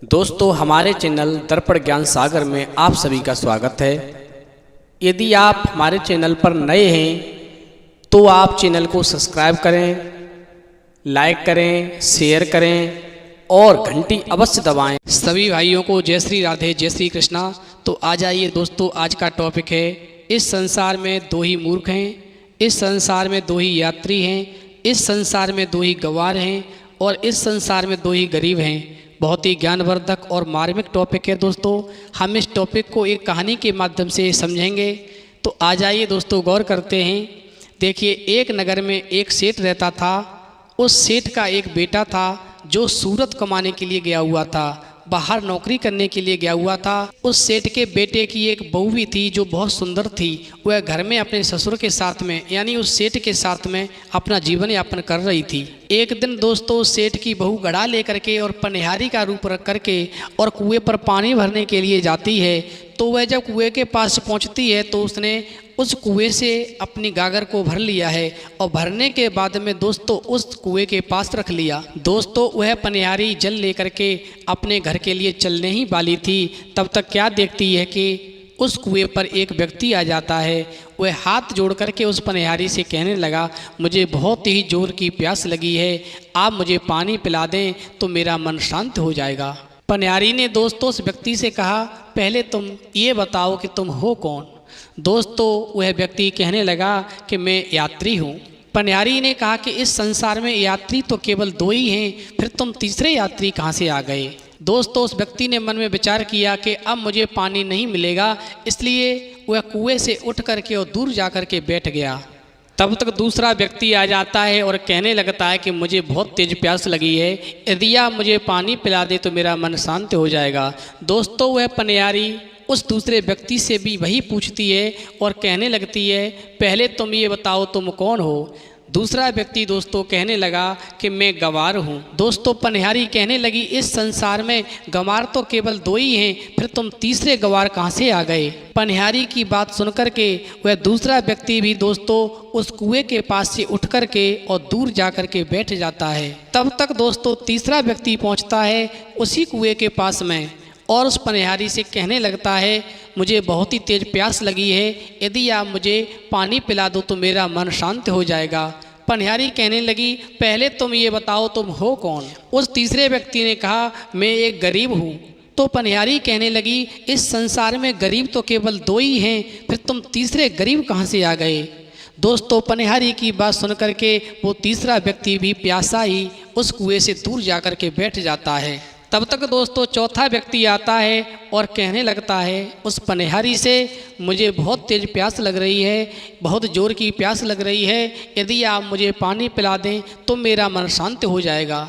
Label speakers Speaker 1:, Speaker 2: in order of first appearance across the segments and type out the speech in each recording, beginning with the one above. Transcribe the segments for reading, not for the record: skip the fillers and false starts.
Speaker 1: दोस्तों हमारे चैनल दर्पण ज्ञान सागर में आप सभी का स्वागत है। यदि आप हमारे चैनल पर नए हैं तो आप चैनल को सब्सक्राइब करें, लाइक करें, शेयर करें और घंटी अवश्य दबाएं। सभी भाइयों को जय श्री राधे, जय श्री कृष्णा। तो आ जाइए दोस्तों, आज का टॉपिक है इस संसार में दो ही मूर्ख हैं, इस संसार में दो ही यात्री हैं, इस संसार में दो ही गंवार हैं और इस संसार में दो ही गरीब हैं। बहुत ही ज्ञानवर्धक और मार्मिक टॉपिक है दोस्तों। हम इस टॉपिक को एक कहानी के माध्यम से समझेंगे। तो आ जाइए दोस्तों, गौर करते हैं। देखिए, एक नगर में एक सेठ रहता था। उस सेठ का एक बेटा था जो सूरत कमाने के लिए गया हुआ था, बाहर नौकरी करने के लिए गया हुआ था। उस सेठ के बेटे की एक बहू भी थी जो बहुत सुंदर थी। वह घर में अपने ससुर के साथ में यानी उस सेठ के साथ में अपना जीवन यापन कर रही थी। एक दिन दोस्तों, सेठ की बहू घड़ा लेकर के और पनिहारी का रूप रख करके और कुएं पर पानी भरने के लिए जाती है। तो वह जब कुएं के पास पहुंचती है तो उसने उस कुएं से अपनी गागर को भर लिया है और भरने के बाद में दोस्तों उस कुएं के पास रख लिया। दोस्तों, वह पनिहारी जल लेकर के अपने घर के लिए चलने ही वाली थी। तब तक क्या देखती है कि उस कुएं पर एक व्यक्ति आ जाता है। वह हाथ जोड़ करके उस पनिहारी से कहने लगा, मुझे बहुत ही जोर की प्यास लगी है, आप मुझे पानी पिला दें तो मेरा मन शांत हो जाएगा। पनिहारी ने दोस्तों उस व्यक्ति से कहा, पहले तुम ये बताओ कि तुम हो कौन। दोस्तों, वह व्यक्ति कहने लगा कि मैं यात्री हूँ। पनिहारी ने कहा कि इस संसार में यात्री तो केवल दो ही हैं, फिर तुम तीसरे यात्री कहाँ से आ गए। दोस्तों, उस व्यक्ति ने मन में विचार किया कि अब मुझे पानी नहीं मिलेगा, इसलिए वह कुएं से उठ करके और दूर जा कर के बैठ गया। तब तक दूसरा व्यक्ति आ जाता है और कहने लगता है कि मुझे बहुत तेज प्यास लगी है, यदि आप मुझे पानी पिला दे तो मेरा मन शांत हो जाएगा। दोस्तों, वह पनिहारी उस दूसरे व्यक्ति से भी वही पूछती है और कहने लगती है, पहले तुम ये बताओ तुम कौन हो। दूसरा व्यक्ति दोस्तों कहने लगा कि मैं गंवार हूँ। दोस्तों, पनिहारी कहने लगी, इस संसार में गंवार तो केवल दो ही हैं, फिर तुम तीसरे गंवार कहाँ से आ गए। पनिहारी की बात सुनकर के वह दूसरा व्यक्ति भी दोस्तों उस कुएं के पास से उठ कर के और दूर जा कर के बैठ जाता है। तब तक दोस्तों तीसरा व्यक्ति पहुँचता है उसी कुएं के पास में और उस पनिहारी से कहने लगता है, मुझे बहुत ही तेज प्यास लगी है, यदि आप मुझे पानी पिला दो तो मेरा मन शांत हो जाएगा। पनिहारी कहने लगी, पहले तुम ये बताओ तुम हो कौन। उस तीसरे व्यक्ति ने कहा, मैं एक गरीब हूँ। तो पनिहारी कहने लगी, इस संसार में गरीब तो केवल दो ही हैं, फिर तुम तीसरे गरीब कहाँ से आ गए। दोस्तों, पनिहारी की बात सुन करके वो तीसरा व्यक्ति भी प्यासा ही उस कुएं से दूर जा कर के बैठ जाता है। तब तक दोस्तों चौथा व्यक्ति आता है और कहने लगता है उस पनिहारी से, मुझे बहुत तेज प्यास लग रही है, बहुत ज़ोर की प्यास लग रही है, यदि आप मुझे पानी पिला दें तो मेरा मन शांत हो जाएगा।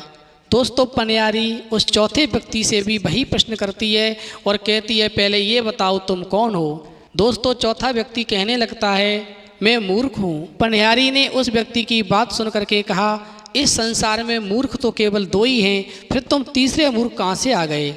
Speaker 1: दोस्तों, पनिहारी उस चौथे व्यक्ति से भी वही प्रश्न करती है और कहती है, पहले ये बताओ तुम कौन हो। दोस्तों, चौथा व्यक्ति कहने लगता है, मैं मूर्ख हूँ। पनिहारी ने उस व्यक्ति की बात सुन करके कहा, इस संसार में मूर्ख तो केवल दो ही हैं, फिर तुम तीसरे मूर्ख कहाँ से आ गए।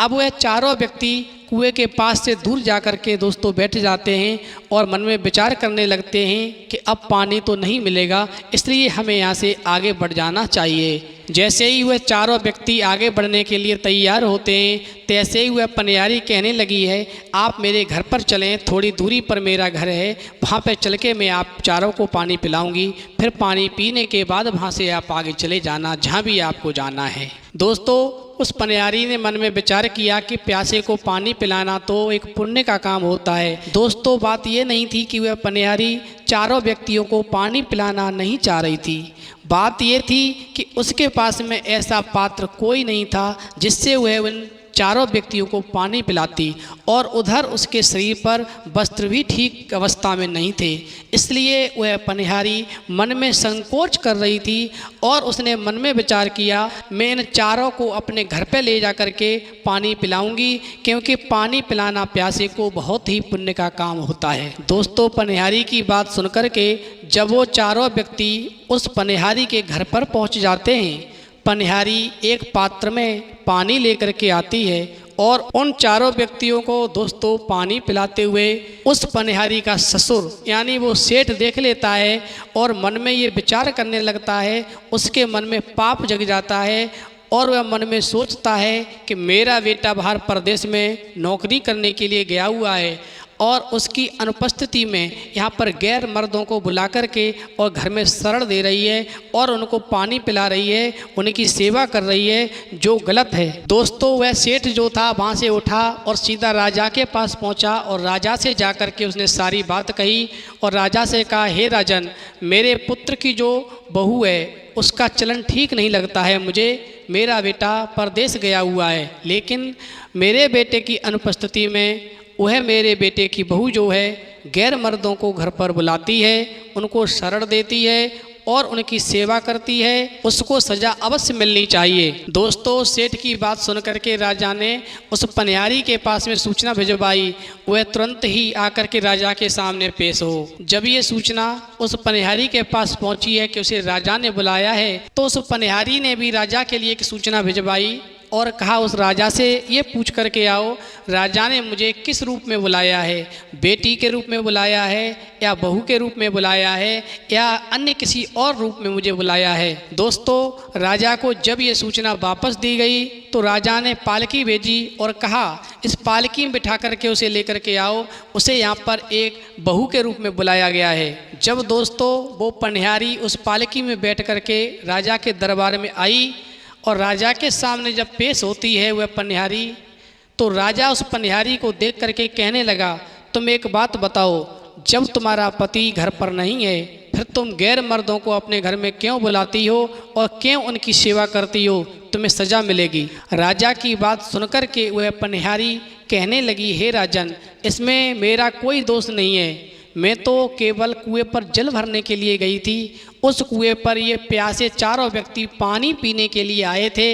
Speaker 1: अब वह चारों व्यक्ति कुएं के पास से दूर जा कर के दोस्तों बैठ जाते हैं और मन में विचार करने लगते हैं कि अब पानी तो नहीं मिलेगा, इसलिए हमें यहाँ से आगे बढ़ जाना चाहिए। जैसे ही वह चारों व्यक्ति आगे बढ़ने के लिए तैयार होते हैं तैसे ही वह पनिहारी कहने लगी है, आप मेरे घर पर चलें, थोड़ी दूरी पर मेरा घर है, वहाँ पर चल के मैं आप चारों को पानी पिलाऊंगी, फिर पानी पीने के बाद वहाँ से आप आगे चले जाना जहाँ भी आपको जाना है। दोस्तों, उस पनिहारी ने मन में विचार किया कि प्यासे को पानी पिलाना तो एक पुण्य का काम होता है। दोस्तों, बात ये नहीं थी कि वह पनिहारी चारों व्यक्तियों को पानी पिलाना नहीं चाह रही थी। बात ये थी कि उसके पास में ऐसा पात्र कोई नहीं था जिससे वह उन चारों व्यक्तियों को पानी पिलाती, और उधर उसके शरीर पर वस्त्र भी ठीक अवस्था में नहीं थे, इसलिए वह पनिहारी मन में संकोच कर रही थी और उसने मन में विचार किया, मैं इन चारों को अपने घर पे ले जा कर के पानी पिलाऊंगी, क्योंकि पानी पिलाना प्यासे को बहुत ही पुण्य का काम होता है। दोस्तों, पनिहारी की बात सुनकर के जब वो चारों व्यक्ति उस पनिहारी के घर पर पहुंच जाते हैं, पनिहारी एक पात्र में पानी लेकर के आती है और उन चारों व्यक्तियों को दोस्तों पानी पिलाते हुए उस पनिहारी का ससुर यानी वो सेठ देख लेता है और मन में ये विचार करने लगता है, उसके मन में पाप जग जाता है और वह मन में सोचता है कि मेरा बेटा बाहर परदेश में नौकरी करने के लिए गया हुआ है और उसकी अनुपस्थिति में यहाँ पर गैर मर्दों को बुला कर के और घर में शरण दे रही है और उनको पानी पिला रही है, उनकी सेवा कर रही है, जो गलत है। दोस्तों, वह सेठ जो था वहाँ से उठा और सीधा राजा के पास पहुँचा और राजा से जा कर के उसने सारी बात कही और राजा से कहा, हे राजन, मेरे पुत्र की जो बहू है उसका चलन ठीक नहीं लगता है मुझे। मेरा बेटा परदेश गया हुआ है, लेकिन मेरे बेटे की अनुपस्थिति में वह मेरे बेटे की बहू जो है गैर मर्दों को घर पर बुलाती है, उनको शरण देती है और उनकी सेवा करती है। उसको सज़ा अवश्य मिलनी चाहिए। दोस्तों, सेठ की बात सुन करके राजा ने उस पनिहारी के पास में सूचना भिजवाई। वह तुरंत ही आकर के राजा के सामने पेश हो। जब ये सूचना उस पनिहारी के पास पहुंची है कि उसे राजा ने बुलाया है, तो उस पनिहारी ने भी राजा के लिए एक सूचना भिजवाई और कहा, उस राजा से ये पूछ कर के आओ, राजा ने मुझे किस रूप में बुलाया है, बेटी के रूप में बुलाया है या बहू के रूप में बुलाया है या अन्य किसी और रूप में मुझे बुलाया है। दोस्तों, राजा को जब ये सूचना वापस दी गई तो राजा ने पालकी भेजी और कहा, इस पालकी में बिठा करके उसे लेकर के आओ, उसे यहाँ पर एक बहू के रूप में बुलाया गया है। जब दोस्तों वो पनिहारी उस पालकी में बैठ करके राजा के दरबार में आई और राजा के सामने जब पेश होती है वह पनिहारी, तो राजा उस पनिहारी को देख करके कहने लगा, तुम एक बात बताओ, जब तुम्हारा पति घर पर नहीं है फिर तुम गैर मर्दों को अपने घर में क्यों बुलाती हो और क्यों उनकी सेवा करती हो? तुम्हें सज़ा मिलेगी। राजा की बात सुनकर के वह पनिहारी कहने लगी, हे राजन, इसमें मेरा कोई दोष नहीं है। मैं तो केवल कुएं पर जल भरने के लिए गई थी। उस कुएं पर ये प्यासे चारों व्यक्ति पानी पीने के लिए आए थे।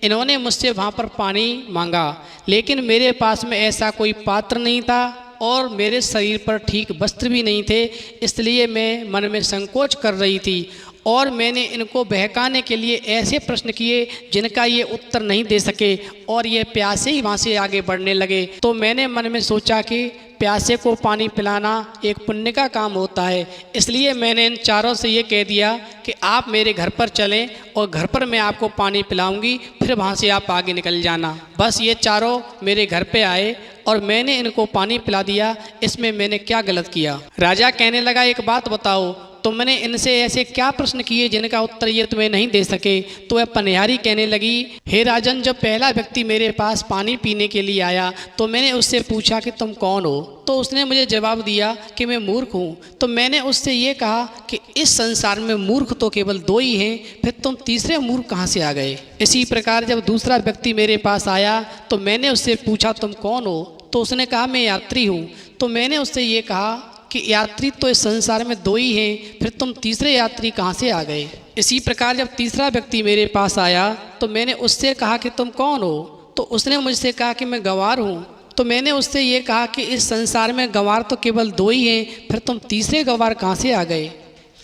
Speaker 1: इन्होंने मुझसे वहाँ पर पानी मांगा, लेकिन मेरे पास में ऐसा कोई पात्र नहीं था और मेरे शरीर पर ठीक वस्त्र भी नहीं थे, इसलिए मैं मन में संकोच कर रही थी और मैंने इनको बहकाने के लिए ऐसे प्रश्न किए जिनका ये उत्तर नहीं दे सके और ये प्यासे ही वहाँ से आगे बढ़ने लगे। तो मैंने मन में सोचा कि प्यासे को पानी पिलाना एक पुण्य का काम होता है, इसलिए मैंने इन चारों से ये कह दिया कि आप मेरे घर पर चलें और घर पर मैं आपको पानी पिलाऊंगी, फिर वहाँ से आप आगे निकल जाना। बस ये चारों मेरे घर पे आए और मैंने इनको पानी पिला दिया, इसमें मैंने क्या गलत किया? राजा कहने लगा, एक बात बताओ, तुमने इनसे ऐसे क्या प्रश्न किए जिनका उत्तर ये तुम्हें नहीं दे सके? तो वह पनिहारी कहने लगी, हे राजन, जब पहला व्यक्ति मेरे पास पानी पीने के लिए आया तो मैंने उससे पूछा कि तुम कौन हो? तो उसने मुझे जवाब दिया कि मैं मूर्ख हूँ। तो मैंने उससे ये कहा कि इस संसार में मूर्ख तो केवल दो ही हैं, फिर तुम तीसरे मूर्ख कहाँ से आ गए? इसी प्रकार जब दूसरा व्यक्ति मेरे पास आया तो मैंने उससे पूछा, तुम कौन हो? तो उसने कहा, मैं यात्री हूँ। तो मैंने उससे ये कहा कि यात्री तो इस संसार में दो ही हैं, फिर तुम तीसरे यात्री कहाँ से आ गए? इसी प्रकार जब तीसरा व्यक्ति मेरे पास आया तो मैंने उससे कहा कि तुम कौन हो? तो उसने मुझसे कहा कि मैं गंवार हूँ। तो मैंने उससे ये कहा कि इस संसार में गंवार तो केवल दो ही हैं, फिर तुम तीसरे गंवार कहाँ से आ गए?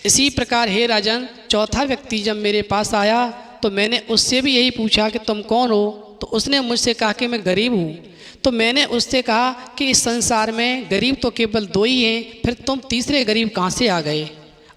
Speaker 1: इसी प्रकार हे राजन, चौथा व्यक्ति जब मेरे पास आया तो मैंने उससे भी यही पूछा कि तुम कौन हो? तो उसने मुझसे कहा कि मैं गरीब हूँ। तो मैंने उससे कहा कि इस संसार में गरीब तो केवल दो ही हैं, फिर तुम तीसरे गरीब कहाँ से आ गए?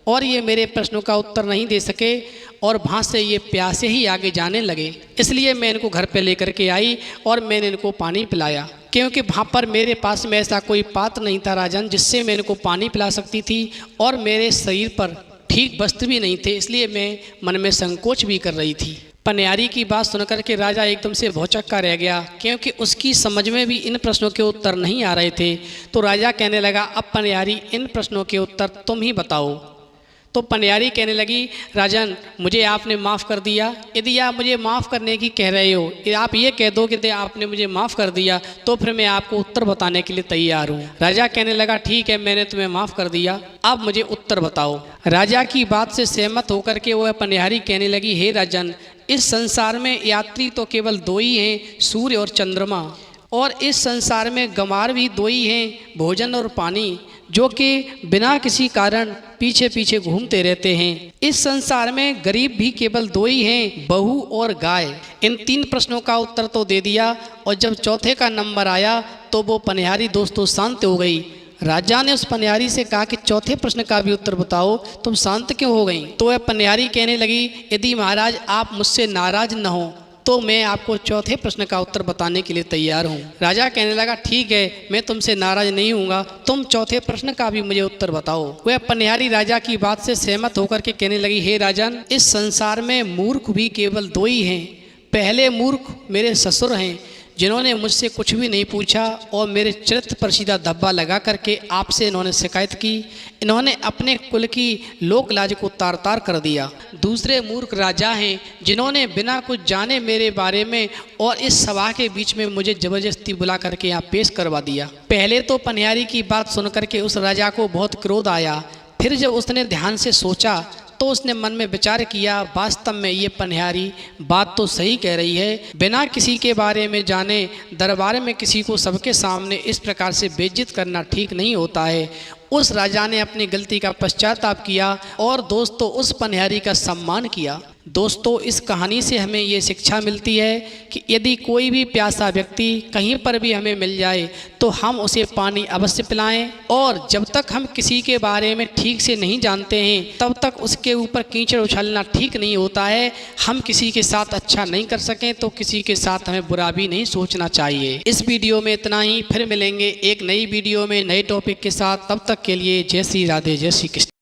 Speaker 1: और ये मेरे प्रश्नों का उत्तर नहीं दे सके और वहाँ से ये प्यासे ही आगे जाने लगे। इसलिए मैं इनको घर पे लेकर के आई और मैंने इनको पानी पिलाया, क्योंकि वहाँ पर मेरे पास में ऐसा कोई पात्र नहीं था राजन जिससे मैं इनको पानी पिला सकती थी और मेरे शरीर पर ठीक वस्त्र भी नहीं थे, इसलिए मैं मन में संकोच भी कर रही थी। पनिहारी की बात सुनकर के राजा एकदम से भौचक्का रह गया, क्योंकि उसकी समझ में भी इन प्रश्नों के उत्तर नहीं आ रहे थे। तो राजा कहने लगा, अब पनिहारी, इन प्रश्नों के उत्तर तुम ही बताओ। तो पनिहारी कहने लगी, राजन, मुझे आपने माफ़ कर दिया। यदि आप मुझे माफ़ करने की कह रहे हो, आप ये कह दो कि आपने मुझे माफ़ कर दिया, तो फिर मैं आपको उत्तर बताने के लिए तैयार हूँ। राजा कहने लगा, ठीक है, मैंने तुम्हें माफ़ कर दिया, अब मुझे उत्तर बताओ। राजा की बात से सहमत होकर के वह पनिहारी कहने लगी, हे राजन, इस संसार में यात्री तो केवल दो ही हैं, सूर्य और चंद्रमा, और इस संसार में गंवार भी दो ही हैं, भोजन और पानी, जो कि बिना किसी कारण पीछे पीछे घूमते रहते हैं। इस संसार में गरीब भी केवल दो ही हैं, बहू और गाय। इन तीन प्रश्नों का उत्तर तो दे दिया और जब चौथे का नंबर आया तो वो पनिहारी दोस्तों शांत हो गई। राजा ने उस पनिहारी से कहा कि चौथे प्रश्न का भी उत्तर बताओ, तुम शांत क्यों हो गई? तो वह पनिहारी कहने लगी, यदि महाराज आप मुझसे नाराज न हो तो मैं आपको चौथे प्रश्न का उत्तर बताने के लिए तैयार हूँ। राजा कहने लगा, ठीक है, मैं तुमसे नाराज नहीं हूँगा, तुम चौथे प्रश्न का भी मुझे उत्तर बताओ। वह पनिहारी राजा की बात से सहमत होकर के कहने लगी, हे राजन, इस संसार में मूर्ख भी केवल दो ही हैं। पहले मूर्ख मेरे ससुर हैं, जिन्होंने मुझसे कुछ भी नहीं पूछा और मेरे चरित्र पर सीधा धब्बा लगा करके आपसे इन्होंने शिकायत की। इन्होंने अपने कुल की लोक लाज को तार तार कर दिया। दूसरे मूर्ख राजा हैं, जिन्होंने बिना कुछ जाने मेरे बारे में और इस सभा के बीच में मुझे जबरदस्ती बुला करके यहाँ पेश करवा दिया। पहले तो पनिहारी की बात सुन करके उस राजा को बहुत क्रोध आया। फिर जब उसने ध्यान से सोचा तो उसने मन में विचार किया, वास्तव में ये पनिहारी बात तो सही कह रही है। बिना किसी के बारे में जाने दरबार में किसी को सबके सामने इस प्रकार से बेइज्जत करना ठीक नहीं होता है। उस राजा ने अपनी गलती का पश्चाताप किया और दोस्तों उस पनिहारी का सम्मान किया। दोस्तों, इस कहानी से हमें ये शिक्षा मिलती है कि यदि कोई भी प्यासा व्यक्ति कहीं पर भी हमें मिल जाए तो हम उसे पानी अवश्य पिलाएं, और जब तक हम किसी के बारे में ठीक से नहीं जानते हैं तब तक उसके ऊपर कीचड़ उछालना ठीक नहीं होता है। हम किसी के साथ अच्छा नहीं कर सकें तो किसी के साथ हमें बुरा भी नहीं सोचना चाहिए। इस वीडियो में इतना ही, फिर मिलेंगे एक नई वीडियो में नए टॉपिक के साथ। तब तक के लिए जय श्री राधे, जय श्री कृष्ण।